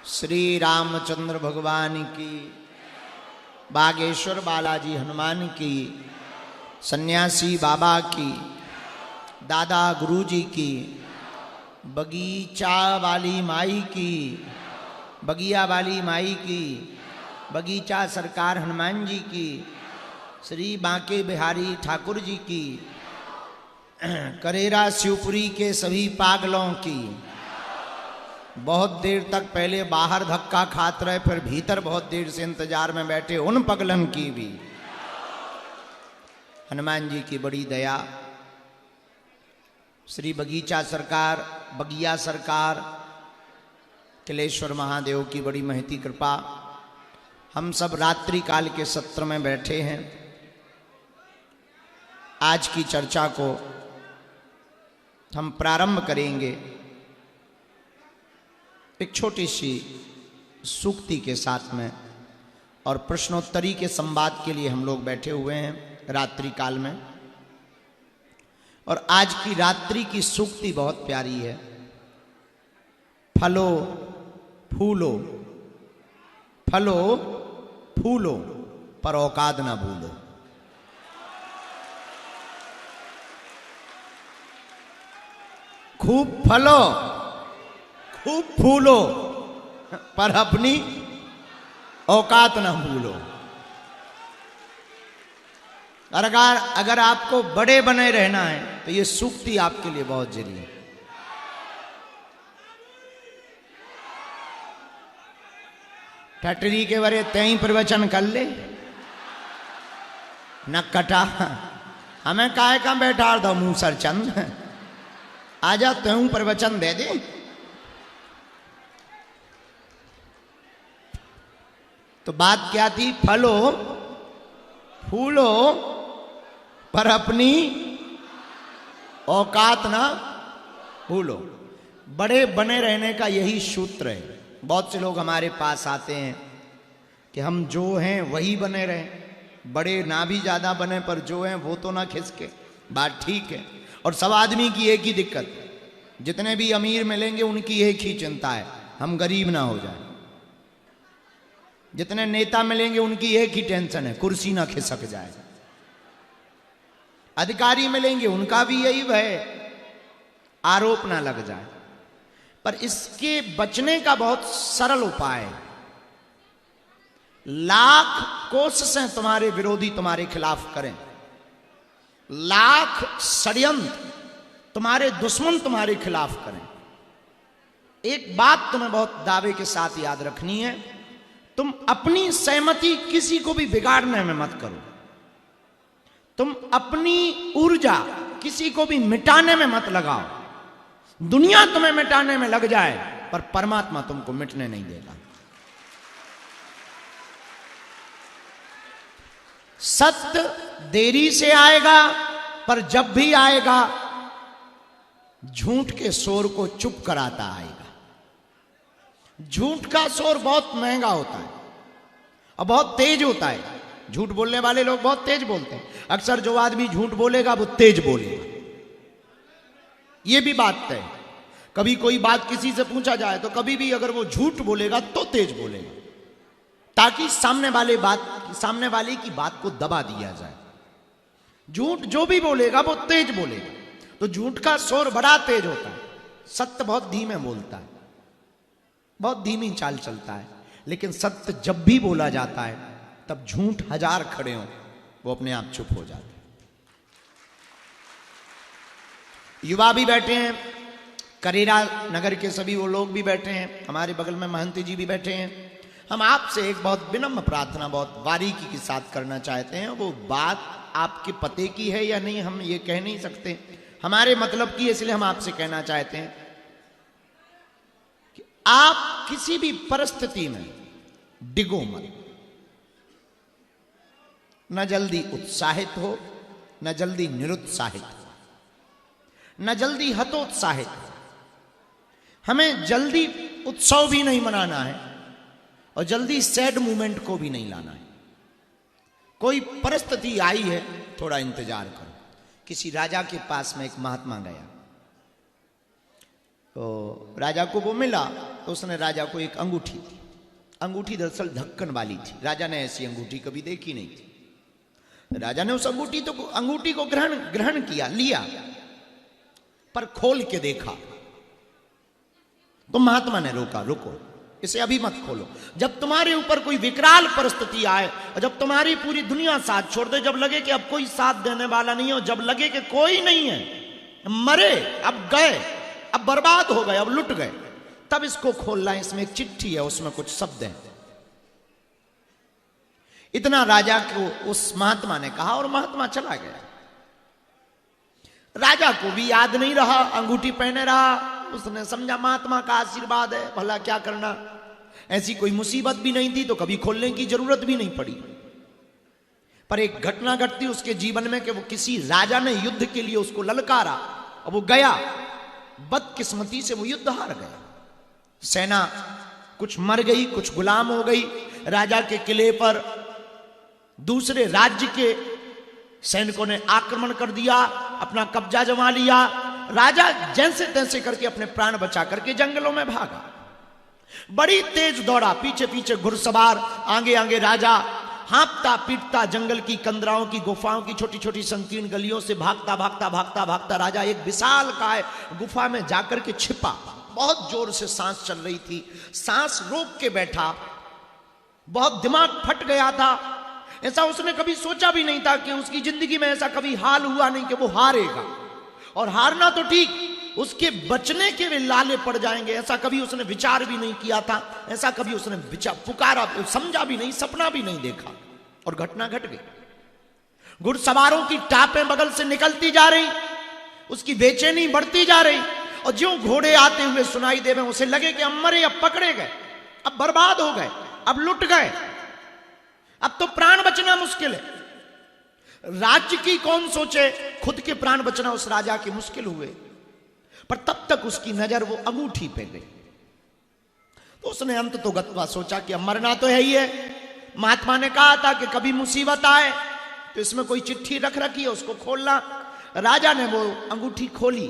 श्री रामचंद्र भगवान की, बागेश्वर बालाजी हनुमान की, सन्यासी बाबा की, दादा गुरुजी की, बगीचा वाली माई की, बगिया वाली माई की, बगीचा सरकार हनुमान जी की, श्री बांके बिहारी ठाकुर जी की, करेरा शिवपुरी के सभी पागलों की, बहुत देर तक पहले बाहर धक्का खाते रहे फिर भीतर बहुत देर से इंतजार में बैठे उन पगलन की भी हनुमान जी की बड़ी दया। श्री बगीचा सरकार, बगिया सरकार, किलेश्वर महादेव की बड़ी महती कृपा। हम सब रात्रि काल के सत्र में बैठे हैं। आज की चर्चा को हम प्रारंभ करेंगे एक छोटी सी सूक्ति के साथ में, और प्रश्नोत्तरी के संवाद के लिए हम लोग बैठे हुए हैं रात्रि काल में। और आज की रात्रि की सूक्ति बहुत प्यारी है। फलो फूलो, फलो फूलो पर औकात ना भूलो। खूब फलो खूब फूलो पर अपनी औकात ना भूलो। और अगर आपको बड़े बने रहना है तो ये सूक्ति आपके लिए बहुत जरूरी है। ठटरी के बारे तय प्रवचन कर ले न कटा, हमें काहे का बैठा दो मुंह सर चंद, आजा त्यों प्रवचन दे दे। तो बात क्या थी? फलो फूलो पर अपनी औकात ना भूलो। बड़े बने रहने का यही सूत्र है। बहुत से लोग हमारे पास आते हैं कि हम जो हैं वही बने रहें, बड़े ना भी ज्यादा बने पर जो हैं वो तो ना खिसके। बात ठीक है। और सब आदमी की एक ही दिक्कत, जितने भी अमीर मिलेंगे उनकी एक ही चिंता है, हम गरीब ना हो जाए। जितने नेता मिलेंगे उनकी एक ही टेंशन है, कुर्सी ना खिसक जाए। अधिकारी मिलेंगे उनका भी यही भय, आरोप ना लग जाए। पर इसके बचने का बहुत सरल उपाय है। लाख कोशिशें तुम्हारे विरोधी तुम्हारे खिलाफ करें, लाख षड्यंत्र तुम्हारे दुश्मन तुम्हारे खिलाफ करें, एक बात तुम्हें बहुत दावे के साथ याद रखनी है, तुम अपनी सहमति किसी को भी बिगाड़ने में मत करो। तुम अपनी ऊर्जा किसी को भी मिटाने में मत लगाओ। दुनिया तुम्हें मिटाने में लग जाए पर परमात्मा तुमको मिटने नहीं देगा। सत्य देरी से आएगा पर जब भी आएगा झूठ के शोर को चुप कराता आएगा। झूठ का शोर बहुत महंगा होता है और बहुत तेज होता है। झूठ बोलने वाले लोग बहुत तेज बोलते हैं। अक्सर जो आदमी झूठ बोलेगा वो तेज बोलेगा, ये भी बात है। कभी कोई बात किसी से पूछा जाए तो कभी भी अगर वो झूठ बोलेगा तो तेज बोलेगा, ताकि सामने वाले की बात को दबा दिया जाए। झूठ जो भी बोलेगा वो तेज बोलेगा, तो झूठ का शोर बड़ा तेज होता है। सत्य बहुत धीमे बोलता है, बहुत धीमी चाल चलता है। लेकिन सत्य जब भी बोला जाता है तब झूठ हजार खड़े हों वो अपने आप चुप हो जाते हैं। युवा भी बैठे हैं, करेरा नगर के सभी वो लोग भी बैठे हैं, हमारे बगल में महंत जी भी बैठे हैं। हम आपसे एक बहुत विनम्र प्रार्थना बहुत बारीकी के साथ करना चाहते हैं। वो बात आपके पते की है या नहीं हम ये कह नहीं सकते, हमारे मतलब की, इसलिए हम आपसे कहना चाहते हैं कि आप किसी भी परिस्थिति में डिगो मत। न जल्दी उत्साहित हो, न जल्दी निरुत्साहित हो, न जल्दी हतोत्साहित हो। हमें जल्दी उत्सव भी नहीं मनाना है और जल्दी सैड मूवमेंट को भी नहीं लाना है। कोई परिस्थिति आई है, थोड़ा इंतजार करो। किसी राजा के पास में एक महात्मा गया, तो राजा को वो मिला तो उसने राजा को एक अंगूठी दी। अंगूठी दरअसल ढक्कन वाली थी, राजा ने ऐसी अंगूठी कभी देखी नहीं थी। राजा ने उस अंगूठी को ग्रहण किया, लिया, पर खोल के देखा तो महात्मा ने रोका, रुको, इसे अभी मत खोलो। जब तुम्हारे ऊपर कोई विकराल परिस्थिति आए और जब तुम्हारी पूरी दुनिया साथ छोड़ दे, जब लगे कि अब कोई साथ देने वाला नहीं हो, जब लगे कि कोई नहीं है, मरे, अब गए, अब बर्बाद हो गए, अब लुट गए, तब इसको खोलना। इसमें एक चिट्ठी है, उसमें कुछ शब्द हैं। इतना राजा को उस महात्मा ने कहा और महात्मा चला गया। राजा को भी याद नहीं रहा, अंगूठी पहने रहा। उसने समझा महात्मा का आशीर्वाद है, भला क्या करना, ऐसी कोई मुसीबत भी नहीं थी तो कभी खोलने की जरूरत भी नहीं पड़ी। पर एक घटना घटती उसके जीवन में कि वो किसी राजा ने युद्ध के लिए उसको ललकारा और वो गया। बदकिस्मती से वो युद्ध हार गया। सेना कुछ मर गई, कुछ गुलाम हो गई। राजा के किले पर दूसरे राज्य के सैनिकों ने आक्रमण कर दिया, अपना कब्जा जमा लिया। राजा जैसे तैसे करके अपने प्राण बचा करके जंगलों में भागा। बड़ी तेज दौड़ा, पीछे पीछे घुड़सवार, आगे आगे राजा, हाँपता पीटता जंगल की कंदराओं की गुफाओं की छोटी छोटी संकीर्ण गलियों से भागता भागता भागता भागता राजा एक विशाल काय गुफा में जाकर के छिपा। बहुत जोर से सांस चल रही थी, सांस रोक के बैठा। बहुत दिमाग फट गया था। ऐसा उसने कभी सोचा भी नहीं था कि उसकी जिंदगी में ऐसा कभी हाल हुआ नहीं कि वो हारेगा। और हारना तो ठीक, उसके बचने के वे लाले पड़ जाएंगे, ऐसा कभी उसने विचार भी नहीं किया था। ऐसा कभी उसने पुकारा, समझा भी नहीं, सपना भी नहीं देखा। और घटना घट गई। घुड़सवारों की टापें बगल से निकलती जा रही, उसकी बेचैनी बढ़ती जा रही। और ज्यों घोड़े आते हुए सुनाई दे रहे, उसे लगे कि अब मरे, अब पकड़े गए, अब बर्बाद हो गए, अब लुट गए, अब तो प्राण बचना मुश्किल है। राज्य की कौन सोचे, खुद के प्राण बचना उस राजा के मुश्किल हुए। पर तब तक उसकी नजर वो अंगूठी पे गई। तो उसने अंत तो गत्वा सोचा कि अब मरना तो है ही है। महात्मा ने कहा था कि कभी मुसीबत आए तो इसमें कोई चिट्ठी रख रखी है, उसको खोलना। राजा ने वो अंगूठी खोली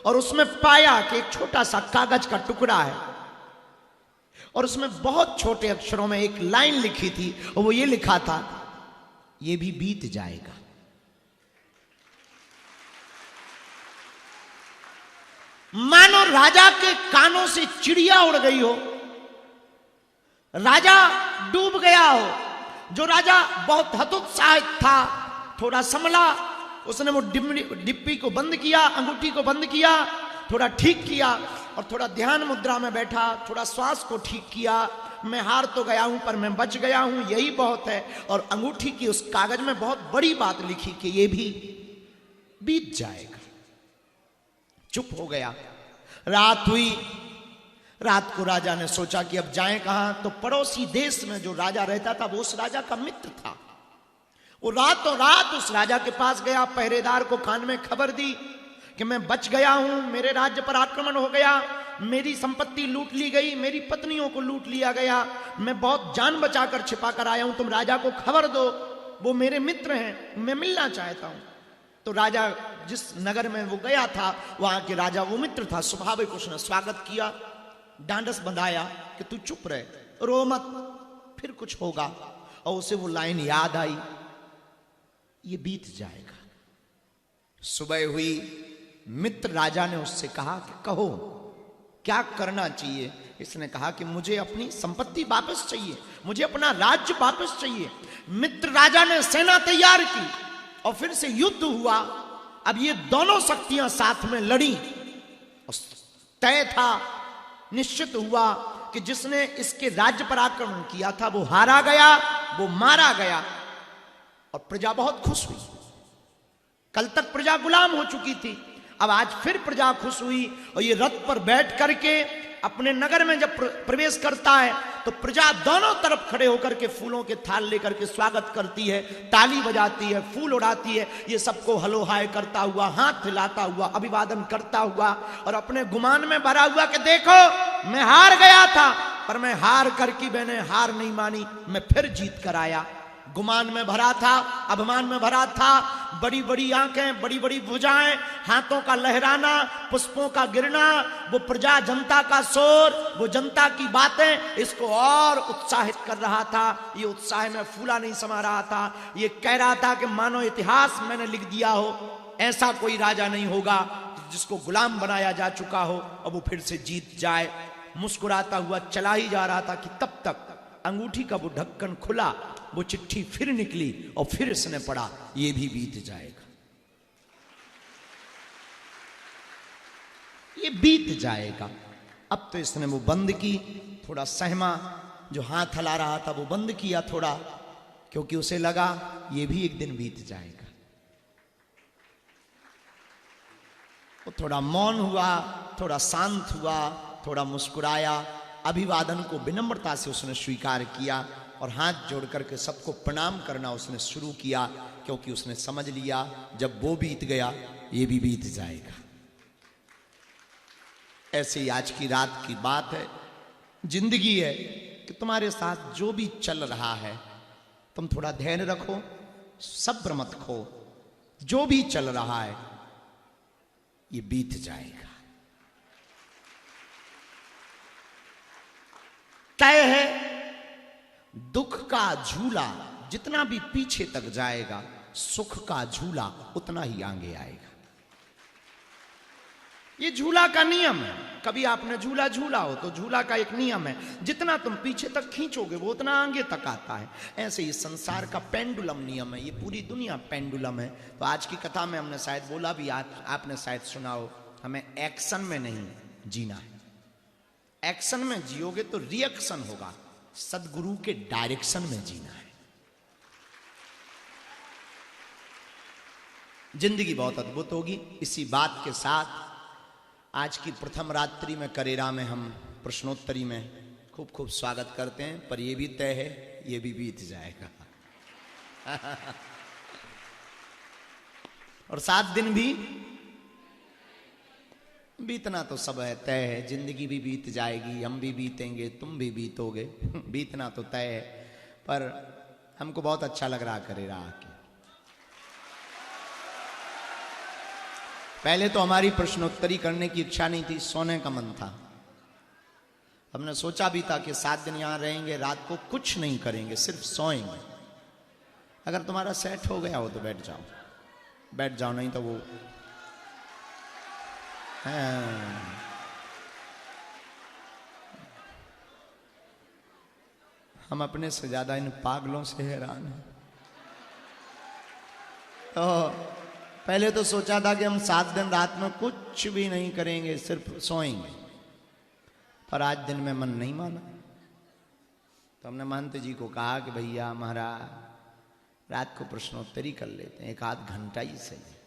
और उसमें पाया कि एक छोटा सा कागज का टुकड़ा है और उसमें बहुत छोटे अक्षरों में एक लाइन लिखी थी और वो ये लिखा था, ये भी बीत जाएगा। मानो राजा के कानों से चिड़िया उड़ गई हो, राजा डूब गया हो। जो राजा बहुत हतोत्साहित था, थोड़ा संभला, उसने वो डिब्बी को बंद किया, अंगूठी को बंद किया, थोड़ा ठीक किया और थोड़ा ध्यान मुद्रा में बैठा, थोड़ा श्वास को ठीक किया। मैं हार तो गया हूं पर मैं बच गया हूं, यही बहुत है। और अंगूठी की उस कागज में बहुत बड़ी बात लिखी कि ये भी बीत जाएगा। चुप हो गया। रात हुई। रात को राजा ने सोचा कि अब जाएं कहां। तो पड़ोसी देश में जो राजा रहता था वो उस राजा का मित्र था। वो रातों रात उस राजा के पास गया, पहरेदार को कान में खबर दी कि मैं बच गया हूं, मेरे राज्य पर आक्रमण हो गया, मेरी संपत्ति लूट ली गई, मेरी पत्नियों को लूट लिया गया, मैं बहुत जान बचाकर छिपा कर आया हूं, तुम राजा को खबर दो, वो मेरे मित्र हैं, मैं मिलना चाहता हूं। तो राजा जिस नगर में वो गया था वहां के राजा वो मित्र था, स्वाभाविक उसने स्वागत किया, डांडस बंधाया कि तू चुप रहे, रो मत, फिर कुछ होगा। और उसे वो लाइन याद आई, ये बीत जाएगा। सुबह हुई, मित्र राजा ने उससे कहा कि कहो क्या करना चाहिए। इसने कहा कि मुझे अपनी संपत्ति वापस चाहिए, मुझे अपना राज्य वापस चाहिए। मित्र राजा ने सेना तैयार की और फिर से युद्ध हुआ। अब ये दोनों शक्तियां साथ में लड़ी। तय था, निश्चित हुआ कि जिसने इसके राज्य पर आक्रमण किया था वो हारा गया, वो मारा गया। और प्रजा बहुत खुश हुई। कल तक प्रजा गुलाम हो चुकी थी, अब आज फिर प्रजा खुश हुई। और ये रथ पर बैठ करके अपने नगर में जब प्रवेश करता है तो प्रजा दोनों तरफ खड़े होकर के फूलों के थाल लेकर के स्वागत करती है, ताली बजाती है, फूल उड़ाती है। ये सबको हलो हाय करता हुआ, हाथ हिलाता हुआ, अभिवादन करता हुआ और अपने गुमान में भरा हुआ कि देखो मैं हार गया था पर मैं हार करके मैंने हार नहीं मानी, मैं फिर जीत कर आया। गुमान में भरा था, अभिमान में भरा था। बड़ी बड़ी आंखें, बड़ी बड़ी भुजाएं, हाथों का लहराना, पुष्पों का गिरना, वो प्रजा जनता का शोर, वो जनता की बातें इसको और उत्साहित कर रहा था। ये उत्साह में फूला नहीं समा रहा था। ये कह रहा था कि मानो इतिहास मैंने लिख दिया हो, ऐसा कोई राजा नहीं होगा जिसको गुलाम बनाया जा चुका हो और वो फिर से जीत जाए। मुस्कुराता हुआ चला ही जा रहा था कि तब तक अंगूठी का वो ढक्कन खुला, वो चिट्ठी फिर निकली और फिर इसने पढ़ा, ये भी बीत जाएगा, ये बीत जाएगा। अब तो इसने वो बंद की, थोड़ा सहमा, जो हाथ हिला रहा था वो बंद किया थोड़ा, क्योंकि उसे लगा ये भी एक दिन बीत जाएगा। वो थोड़ा मौन हुआ, थोड़ा शांत हुआ, थोड़ा मुस्कुराया, अभिवादन को विनम्रता से उसने स्वीकार किया और हाथ जोड़ करके सबको प्रणाम करना उसने शुरू किया, क्योंकि उसने समझ लिया जब वो बीत गया ये भी बीत जाएगा। ऐसे ही आज की रात की बात है, जिंदगी है कि तुम्हारे साथ जो भी चल रहा है तुम थोड़ा धैर्य रखो, सब्र मत खो। जो भी चल रहा है ये बीत जाएगा। तय है दुख का झूला जितना भी पीछे तक जाएगा, सुख का झूला उतना ही आगे आएगा। ये झूला का नियम है। कभी आपने झूला झूला हो तो झूला का एक नियम है, जितना तुम पीछे तक खींचोगे वो उतना आगे तक आता है। ऐसे ही संसार का पेंडुलम नियम है, ये पूरी दुनिया पेंडुलम है। तो आज की कथा में हमने शायद बोला भी, आपने शायद सुना हो, हमें एक्शन में नहीं जीना है। एक्शन में जियोगे तो रिएक्शन होगा, सदगुरु के डायरेक्शन में जीना है। जिंदगी बहुत अद्भुत होगी। इसी बात के साथ आज की प्रथम रात्रि में करेरा में हम प्रश्नोत्तरी में खूब खूब स्वागत करते हैं। पर यह भी तय है ये भी बीत जाएगा और 7 दिन भी बीतना तो सब है, तय है। जिंदगी भी बीत जाएगी, हम भी बीतेंगे, तुम भी बीतोगे बीतना तो तय है। पर हमको बहुत अच्छा लग रहा करेरा आके। पहले तो हमारी प्रश्नोत्तरी करने की इच्छा नहीं थी, सोने का मन था। हमने सोचा भी था कि 7 दिन यहां रहेंगे, रात को कुछ नहीं करेंगे, सिर्फ सोएंगे। अगर तुम्हारा सेट हो गया हो तो बैठ जाओ, बैठ जाओ, नहीं तो वो हम अपने से ज्यादा इन पागलों से हैरान हैं। तो पहले तो सोचा था कि हम 7 दिन रात में कुछ भी नहीं करेंगे, सिर्फ सोएंगे। पर आज दिन में मन नहीं माना, तो हमने महंत जी को कहा कि भैया महाराज रात को प्रश्नोत्तरी कर लेते हैं, 1 आध घंटा ही सही।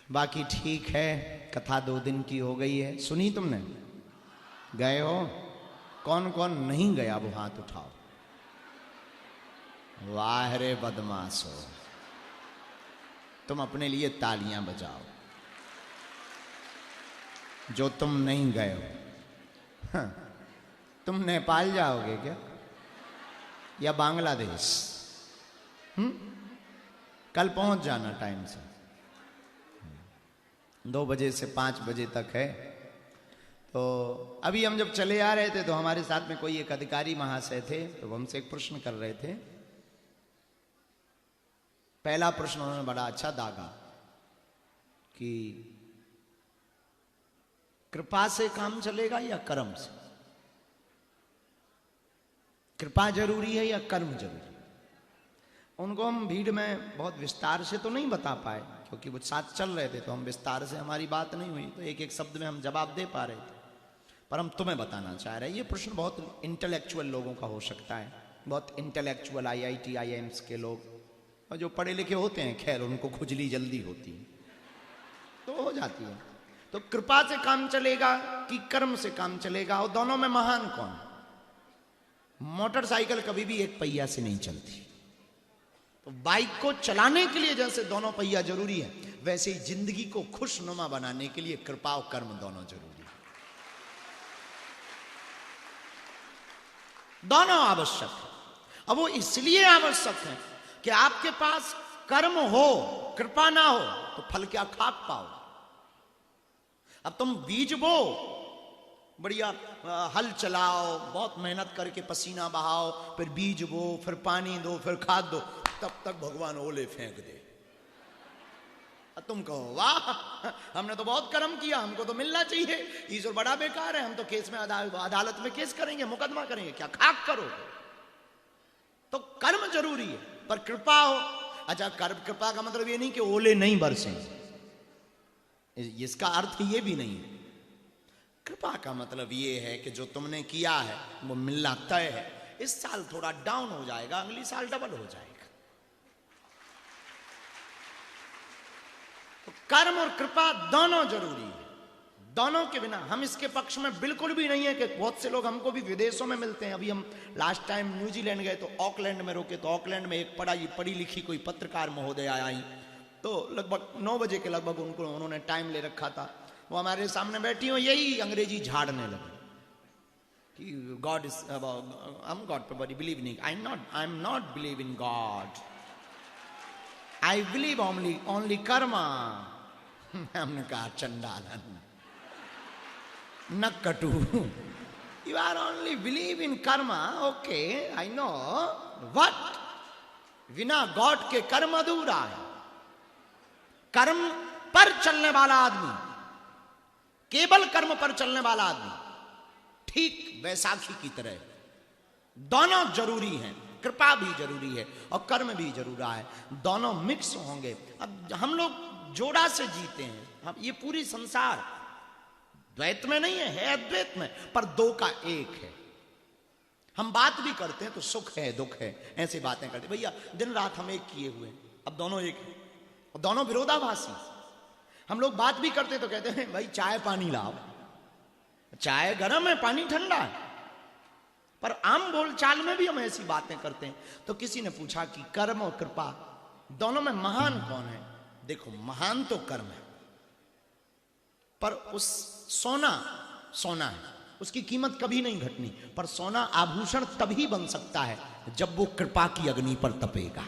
बाकी ठीक है, कथा 2 दिन की हो गई है। सुनी तुमने? गए हो? कौन कौन नहीं गया वो हाथ उठाओ। वाह रे बदमाशो, तुम अपने लिए तालियां बजाओ जो तुम नहीं गए हो। तुम नेपाल जाओगे क्या या बांग्लादेश? कल पहुंच जाना टाइम से। 2 बजे से 5 बजे तक है। तो अभी हम जब चले आ रहे थे तो हमारे साथ में कोई एक अधिकारी महाशय थे, तो हमसे एक प्रश्न कर रहे थे। पहला प्रश्न उन्होंने बड़ा अच्छा दागा कि कृपा से काम चलेगा या कर्म से? कृपा जरूरी है या कर्म जरूरी? उनको हम भीड़ में बहुत विस्तार से तो नहीं बता पाए, क्योंकि वो साथ चल रहे थे, तो हम विस्तार से हमारी बात नहीं हुई, तो एक एक शब्द में हम जवाब दे पा रहे थे। पर हम तुम्हें बताना चाह रहे हैं, ये प्रश्न बहुत इंटेलेक्चुअल लोगों का हो सकता है, बहुत इंटेलेक्चुअल IIT IIMs के लोग, और जो पढ़े लिखे होते हैं खैर उनको खुजली जल्दी होती है तो हो जाती है। तो कृपा से काम चलेगा कि कर्म से काम चलेगा, और दोनों में महान कौन? मोटरसाइकिल कभी भी एक पहिया से नहीं चलती। तो बाइक को चलाने के लिए जैसे दोनों पहिया जरूरी है, वैसे ही जिंदगी को खुशनुमा बनाने के लिए कृपा और कर्म दोनों जरूरी है। दोनों आवश्यक है। अब वो इसलिए आवश्यक है कि आपके पास कर्म हो, कृपा ना हो तो फल क्या खाक पाओ। अब तुम बीज बो, बढ़िया हल चलाओ, बहुत मेहनत करके पसीना बहाओ, फिर बीज बो, फिर पानी दो, फिर खाद दो, तब तक भगवान ओले फेंक दे। तुम कहो वाह, हमने तो बहुत कर्म किया, हमको तो मिलना चाहिए, ईश्वर बड़ा बेकार है, हम तो केस में अदालत में केस करेंगे, मुकदमा करेंगे, क्या खाक करो। तो कर्म जरूरी है, पर कृपा हो। अच्छा, कृपा का मतलब ये नहीं कि ओले नहीं बरसेंगे, इसका अर्थ ये भी नहीं है। कृपा का मतलब ये है कि जो तुमने किया है वो मिलना तय है। इस साल थोड़ा डाउन हो जाएगा, अगली साल डबल हो जाएगा। तो कर्म और कृपा दोनों जरूरी है। दोनों के बिना हम इसके पक्ष में बिल्कुल भी नहीं है कि बहुत से लोग हमको भी विदेशों में मिलते हैं। अभी हम लास्ट टाइम न्यूजीलैंड गए तो ऑकलैंड में रुके, तो ऑकलैंड में एक पढ़ी लिखी कोई पत्रकार महोदय आई, तो लगभग 9 बजे के लगभग उन्होंने टाइम ले रखा था। वो हमारे सामने बैठी हो, यही अंग्रेजी झाड़ने लगे कि God is I am God पर बिलीव नहीं, I am not believe in God, I believe only karma. हमने कहा चंडालन, न कटू, you are only believe in karma, okay I know, what, बिना गॉड के कर्म अधूरा है। कर्म पर चलने वाला आदमी, केवल कर्म पर चलने वाला आदमी ठीक वैसाखी की तरह, दोनों जरूरी हैं। कृपा भी जरूरी है और कर्म भी जरूरा है, दोनों मिक्स होंगे। अब हम लोग जोड़ा से जीते हैं, हम ये पूरी संसार द्वैत में नहीं है अद्वैत में, पर दो का एक है। हम बात भी करते हैं तो सुख है दुख है, ऐसी बातें करते। भैया दिन रात हम एक किए हुए, अब दोनों एक है, दोनों विरोधाभासी। हम लोग बात भी करते तो कहते हैं भाई चाय पानी लाओ, चाय गर्म है पानी ठंडा है, पर आम बोलचाल में भी हम ऐसी बातें करते हैं। तो किसी ने पूछा कि कर्म और कृपा दोनों में महान कौन है? देखो, महान तो कर्म है, पर उस सोना है, उसकी कीमत कभी नहीं घटनी, पर सोना आभूषण तभी बन सकता है जब वो कृपा की अग्नि पर तपेगा।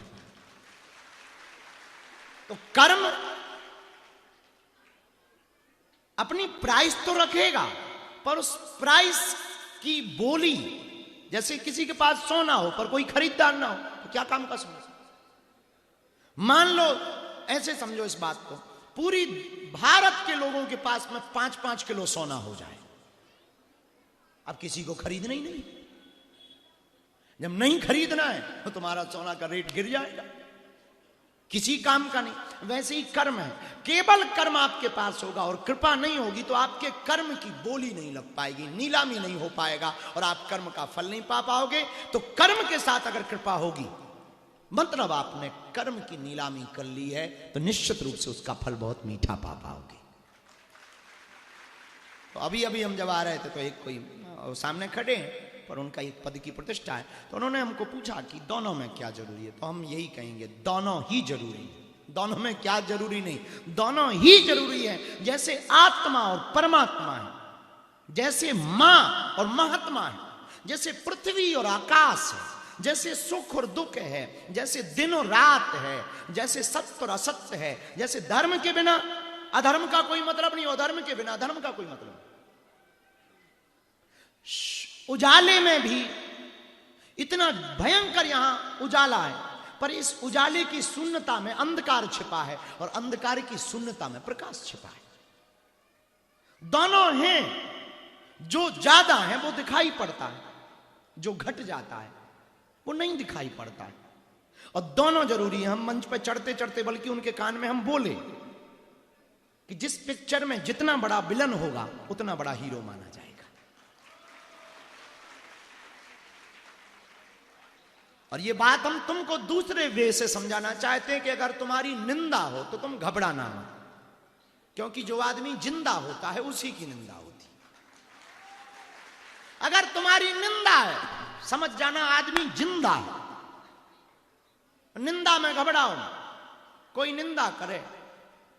तो कर्म अपनी प्राइस तो रखेगा, पर उस प्राइस की बोली, जैसे किसी के पास सोना हो पर कोई खरीदार ना हो तो क्या काम का सोना। मान लो, ऐसे समझो इस बात को, पूरी भारत के लोगों के पास में 5-5 किलो सोना हो जाए, अब किसी को खरीदना ही नहीं। जब नहीं खरीदना है तो तुम्हारा सोना का रेट गिर जाएगा, किसी काम का नहीं। वैसे ही कर्म है, केवल कर्म आपके पास होगा और कृपा नहीं होगी तो आपके कर्म की बोली नहीं लग पाएगी, नीलामी नहीं हो पाएगा और आप कर्म का फल नहीं पा पाओगे। तो कर्म के साथ अगर कृपा होगी, मतलब आपने कर्म की नीलामी कर ली है, तो निश्चित रूप से उसका फल बहुत मीठा पा पाओगे। तो अभी हम जब आ रहे थे तो एक कोई सामने खड़े हैं, पर उनका एक पद की प्रतिष्ठा है, तो उन्होंने हमको पूछा कि दोनों में क्या जरूरी है। तो हम यही कहेंगे, दोनों ही जरूरी है। दोनों में क्या जरूरी नहीं, दोनों ही जरूरी है। जैसे आत्मा और परमात्मा है, जैसे मां और महात्मा है, जैसे पृथ्वी और आकाश है, जैसे सुख और दुख है, जैसे दिन और रात है, जैसे सत्य और असत्य है, जैसे धर्म के बिना अधर्म का कोई मतलब नहीं, और धर्म के बिना धर्म का कोई मतलब नहीं। उजाले में भी इतना भयंकर यहां उजाला है, पर इस उजाले की शून्यता में अंधकार छिपा है और अंधकार की शून्यता में प्रकाश छिपा है। दोनों हैं, जो ज्यादा है वो दिखाई पड़ता है, जो घट जाता है वो नहीं दिखाई पड़ता है। और दोनों जरूरी है। हम मंच पर चढ़ते चढ़ते बल्कि उनके कान में हम बोले कि जिस पिक्चर में जितना बड़ा विलन होगा उतना बड़ा हीरो माना जाएगा। और ये बात हम तुमको दूसरे वे से समझाना चाहते हैं कि अगर तुम्हारी निंदा हो तो तुम घबराना मत, क्योंकि जो आदमी जिंदा होता है उसी की निंदा होती। अगर तुम्हारी निंदा है, समझ जाना आदमी जिंदा है। निंदा में घबराओ, कोई निंदा करे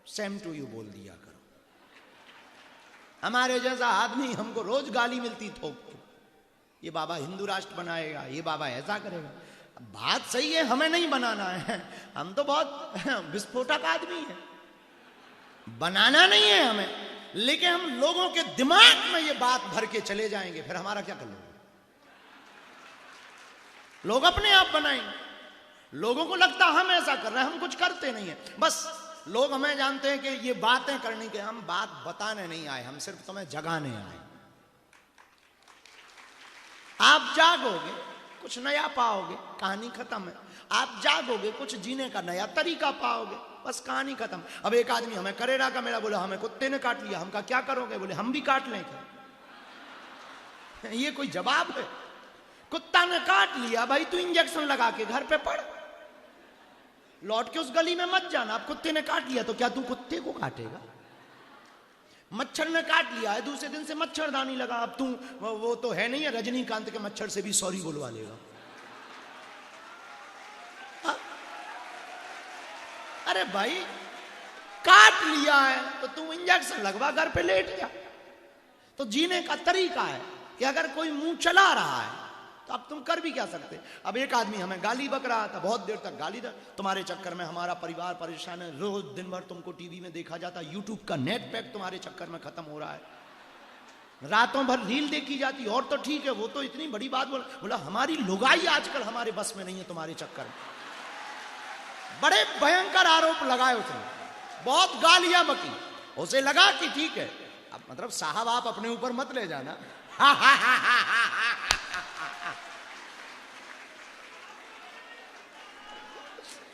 सेम टू यू बोल दिया करो। हमारे जैसा आदमी, हमको रोज गाली मिलती थोक, ये बाबा हिंदू राष्ट्र बनाएगा, ये बाबा ऐसा करेगा। बात सही है, हमें नहीं बनाना है, हम तो बहुत विस्फोटक आदमी हैं, बनाना नहीं है हमें, लेकिन हम लोगों के दिमाग में ये बात भर के चले जाएंगे, फिर हमारा क्या कर लोगे? लोग अपने आप बनाएंगे। लोगों को लगता हम ऐसा कर रहे हैं, हम कुछ करते नहीं है, बस लोग हमें जानते हैं कि ये बातें करने के, हम बात बताने नहीं आए, हम सिर्फ तुम्हें जगाने आए। आप जागोगे कुछ नया पाओगे, कहानी खत्म है। आप जागोगे कुछ जीने का नया तरीका पाओगे, बस कहानी खत्म। अब एक आदमी हमें करेरा का मेरा बोला, हमें कुत्ते ने काट लिया, हम का क्या करोगे? बोले हम भी काट लें क्या? ये कोई जवाब है? कुत्ता ने काट लिया भाई, तू इंजेक्शन लगा के घर पे पड़, लौट के उस गली में मत जाना। अब कुत्ते ने काट लिया तो क्या तू कुत्ते को काटेगा? मच्छर ने काट लिया है, दूसरे दिन से मच्छरदानी लगा, अब तू वो तो है नहीं है रजनीकांत के मच्छर से भी सॉरी बोलवा लेगा। अरे भाई काट लिया है तो तू इंजेक्शन लगवा, घर पे लेट जा। तो जीने का तरीका है कि अगर कोई मुंह चला रहा है तो अब तुम कर भी क्या सकते। अब एक आदमी हमें गाली बक रहा था, बहुत देर तक गाली था, तुम्हारे चक्कर में हमारा परिवार परेशान है, रोज दिन भर तुमको टीवी में देखा जाता, यूट्यूब का नेट पैक तुम्हारे चक्कर में खत्म हो रहा है, रातों भर रील देखी जाती, और तो ठीक है, वो तो इतनी बड़ी बात बोला हमारी लुगाई आजकल हमारे बस में नहीं है तुम्हारे चक्कर में। बड़े भयंकर आरोप लगाए उसने, बहुत गालियां बकी। उसे लगा कि ठीक है, अब मतलब साहब आप अपने ऊपर मत ले जाना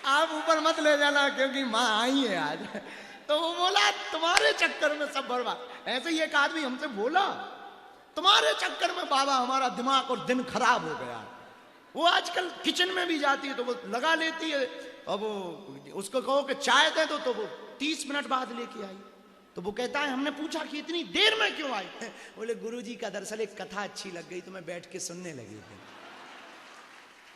आप ऊपर मत ले जाना क्योंकि माँ आई है आज। तो वो बोला तुम्हारे चक्कर में सब बर्बाद। ऐसे ही एक आदमी हमसे बोला, तुम्हारे चक्कर में बाबा हमारा दिमाग और दिन खराब हो गया। वो आजकल किचन में भी जाती है तो वो लगा लेती है, अब वो उसको कहो कि चाय दे दो तो वो 30 मिनट बाद लेके आई। तो वो कहता है हमने पूछा कि इतनी देर में क्यों आई? बोले गुरुजी का दरअसल एक कथा अच्छी लग गई तो मैं बैठ के सुनने लगी थी।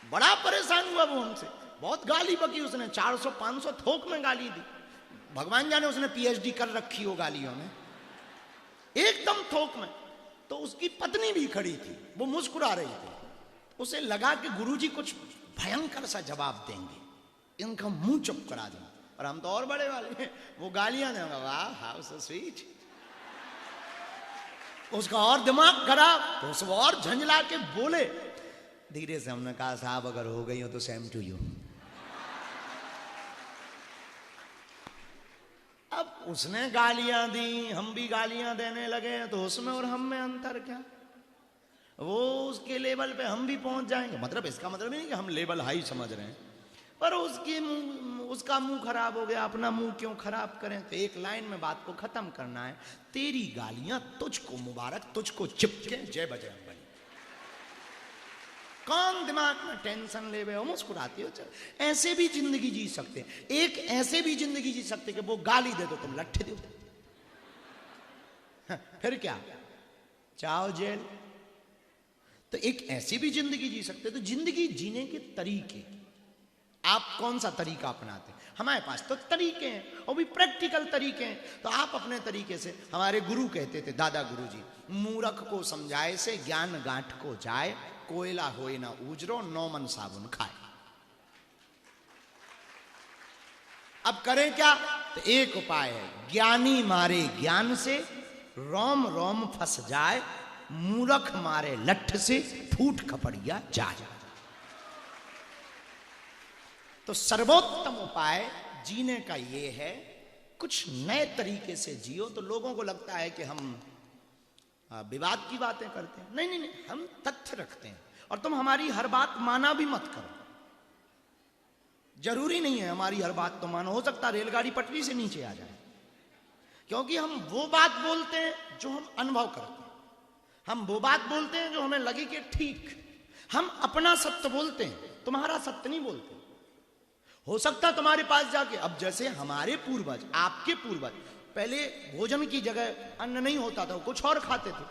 बड़ा परेशान हुआ वो हमसे, बहुत गाली बकी उसने, 400-500 थोक में गाली दी। भगवान जाने उसने पीएचडी कर रखी हो गालियों में, एकदम थोक में। तो उसकी पत्नी भी खड़ी थी, वो मुस्कुरा रही थी। उसे लगा कि गुरुजी कुछ भयंकर सा जवाब देंगे, इनका मुंह चुप करा दें। और हम तो और बड़े वाले, वो गालियां देंगे, वाह हाउ सो स्वीट। उसका और दिमाग खराब, तो उसको और झंझला के बोले। धीरे से हमने कहा साहब अगर हो गई हो तो सेम टू यू। अब उसने गालियां दी, हम भी गालियां देने लगे, तो उसमें और हम में अंतर क्या? वो उसके लेवल पे हम भी पहुंच जाएंगे, मतलब इसका मतलब नहीं कि हम लेवल हाई समझ रहे हैं, पर उसका मुंह खराब हो गया, अपना मुंह क्यों खराब करें? तो एक लाइन में बात को खत्म करना है, तेरी गालियां तुझको मुबारक, तुझको चिपके, जय बजरंग बली। कौन दिमाग में टेंशन ले हो, मुस्कुराती हो। ऐसे भी जिंदगी जी सकते हैं, एक ऐसे भी जिंदगी जी सकते कि वो गाली दे दो तुम लट्ठे दो, फिर क्या चाहो जेल। तो एक ऐसी भी जिंदगी जी सकते। तो जिंदगी जीने के तरीके, आप कौन सा तरीका अपनाते हैं? हमारे पास तो तरीके हैं, और भी प्रैक्टिकल तरीके हैं। तो आप अपने तरीके से, हमारे गुरु कहते थे, दादा गुरु जी, मूर्ख को समझाए से ज्ञान गांठ को जाए, कोयला होए ना उजरो, 9 मन साबुन खाए। अब करें क्या? तो एक उपाय है, ज्ञानी मारे ज्ञान से रोम रोम फंस जाए, मूर्ख मारे लठ से फूट खपड़िया जाए। तो सर्वोत्तम उपाय जीने का ये है, कुछ नए तरीके से जियो। तो लोगों को लगता है कि हम विवाद की बातें करते हैं। नहीं नहीं नहीं, हम तथ्य रखते हैं। और तुम हमारी हर बात माना भी मत करो, जरूरी नहीं है हमारी हर बात तो मानो। हो सकता है रेलगाड़ी पटरी से नीचे आ जाए, क्योंकि हम वो बात बोलते हैं जो हम अनुभव करते हैं, हम वो बात बोलते हैं जो हमें लगे कि ठीक। हम अपना सत्य बोलते हैं, तुम्हारा सत्य नहीं बोलते। हो सकता तुम्हारे पास जाके, अब जैसे हमारे पूर्वज, आपके पूर्वज, पहले भोजन की जगह अन्न नहीं होता था, कुछ और खाते थे।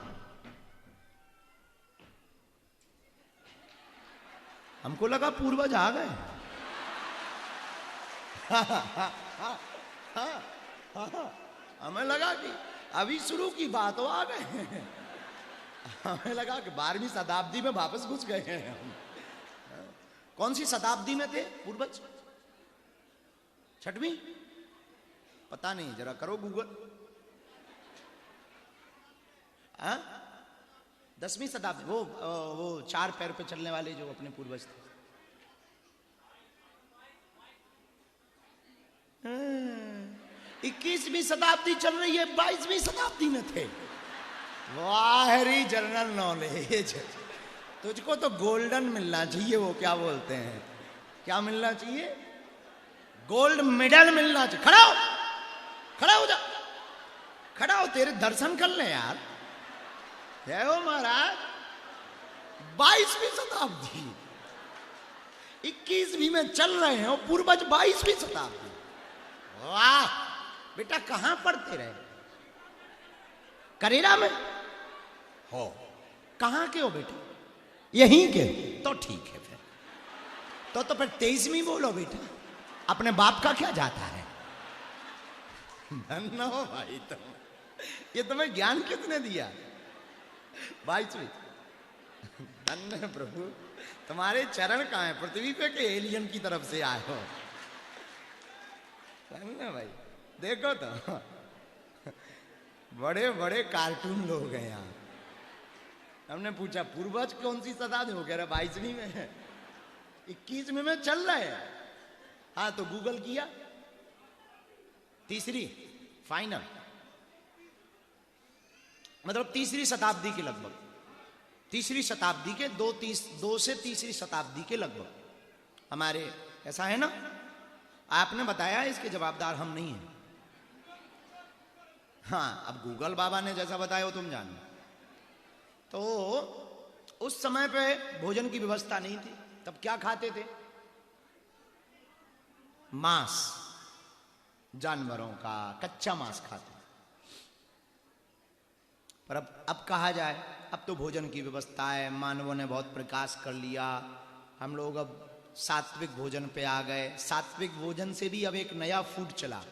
हमको लगा पूर्वज आ गए। हमें लगा कि अभी शुरू की बात हो, आ गए। हमें लगा कि 12वीं शताब्दी में वापस घुस गए हैं हम। कौन सी शताब्दी में थे पूर्वज? 6वीं? पता नहीं, जरा करो गूगल। 10वीं शताब्दी, वो 4 पैर पे चलने वाले जो अपने पूर्वज थे। 21वीं शताब्दी चल रही है, 22वीं शताब्दी में थे। वाहरी जनरल नॉलेज। तुझको तो गोल्डन मिलना चाहिए, वो क्या बोलते हैं, क्या मिलना चाहिए? गोल्ड मेडल मिलना चाहिए। खड़ा हो, खड़ा हो जा, खड़ा हो, तेरे दर्शन कर ले यार। जय हो महाराज। 22वीं शताब्दी, 21वीं में चल रहे हैं, पूर्वज 22वीं शताब्दी। वाह बेटा, कहां पढ़ते रहे? करेरा में हो? कहां के हो बेटा? यहीं के? तो ठीक है फिर, तो फिर 23वीं बोलो बेटा। अपने बाप का क्या जाता है? धन्य हो भाई तुम, ये तुम्हें ज्ञान किसने दिया? 22वीं। धन्य प्रभु, तुम्हारे चरण कहाँ है? पृथ्वी पे के एलियन की तरफ से आए हो? धन्य भाई। देखो तो बड़े बड़े कार्टून लोग हैं यहाँ। हमने पूछा पूर्वज कौन सी शताब्दी? हो कह रहा 22वीं में है, 21वीं में चल रहा है। हाँ तो गूगल किया, तीसरी फाइनल, मतलब तीसरी शताब्दी के लगभग, तीसरी शताब्दी के 2 से तीसरी शताब्दी के लगभग हमारे, ऐसा है ना? आपने बताया, इसके जवाबदार हम नहीं हैं। हाँ, अब गूगल बाबा ने जैसा बताया हो तुम जानो। तो उस समय पे भोजन की व्यवस्था नहीं थी, तब क्या खाते थे? मांस, जानवरों का कच्चा मांस खाते। पर अब कहा जाए, अब तो भोजन की व्यवस्था है, मानवों ने बहुत प्रकाश कर लिया, हम लोग अब सात्विक भोजन पे आ गए। सात्विक भोजन से भी अब एक नया फूड चला,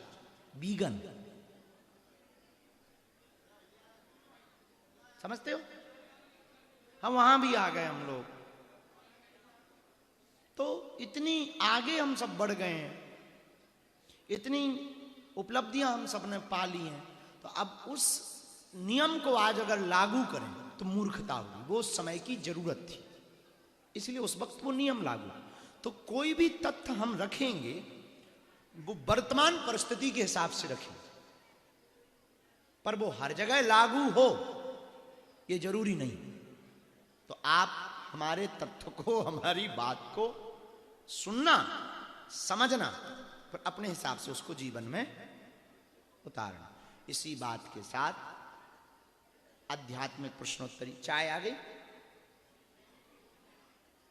वीगन। समझते हो? हम वहां भी आ गए हम लोग। तो इतनी आगे हम सब बढ़ गए हैं, इतनी उपलब्धियां हम सब ने पा ली हैं। तो अब उस नियम को आज अगर लागू करें तो मूर्खता होगी। वो उस समय की जरूरत थी, इसलिए उस वक्त वो नियम लागू। तो कोई भी तथ्य हम रखेंगे वो वर्तमान परिस्थिति के हिसाब से रखेंगे, पर वो हर जगह लागू हो ये जरूरी नहीं। तो आप हमारे तथ्य को, हमारी बात को सुनना, समझना, फिर अपने हिसाब से उसको जीवन में उतारना। इसी बात के साथ आध्यात्मिक प्रश्नोत्तरी, चाय आ गई,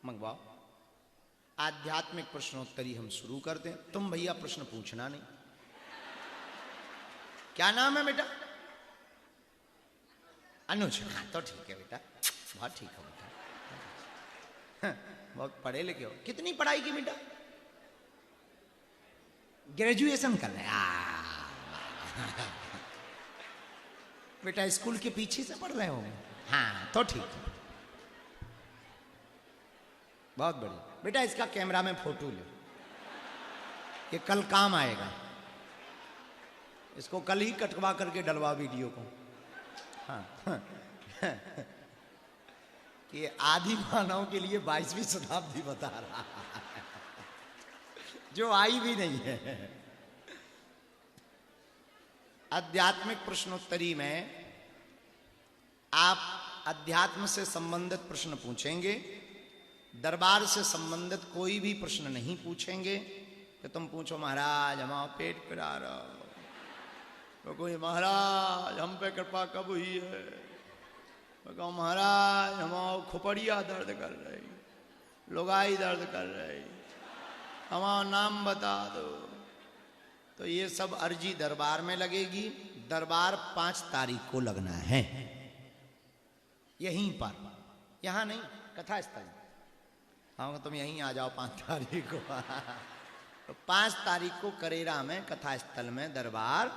मंगवाओ। आध्यात्मिक प्रश्नोत्तरी हम शुरू करते हैं। तुम भैया प्रश्न पूछना नहीं। क्या नाम है बेटा? अनुज। हाँ तो ठीक है बेटा, बहुत ठीक हो बेटा, बहुत पढ़े लिखे हो। कितनी पढ़ाई की बेटा? ग्रेजुएशन कर रहे? बेटा स्कूल के पीछे से पढ़ रहे हो? हाँ तो ठीक है, बहुत बढ़िया। बेटा इसका कैमरा में फोटो लो, ये कल काम आएगा। इसको कल ही कटवा करके डलवा वीडियो को। हाँ कि आदि मानव के लिए 22वीं शताब्दी बता रहा है, जो आई भी नहीं है। आध्यात्मिक प्रश्नोत्तरी में आप अध्यात्म से संबंधित प्रश्न पूछेंगे, दरबार से संबंधित कोई भी प्रश्न नहीं पूछेंगे। कि तुम पूछो महाराज हमारा पेट पिरा रहा, तो कोई महाराज हम पे कृपा कब हुई है, तो कहो महाराज हमारा खोपड़िया दर्द कर रही, लुगाई दर्द कर रही, हमारा नाम बता दो। तो ये सब अर्जी दरबार में लगेगी। दरबार 5 तारीख को लगना है, यहीं पर, यहां नहीं, कथा स्थल। हाँ तुम यहीं आ जाओ 5 तारीख को। तो 5 तारीख को करेरा में कथा स्थल में दरबार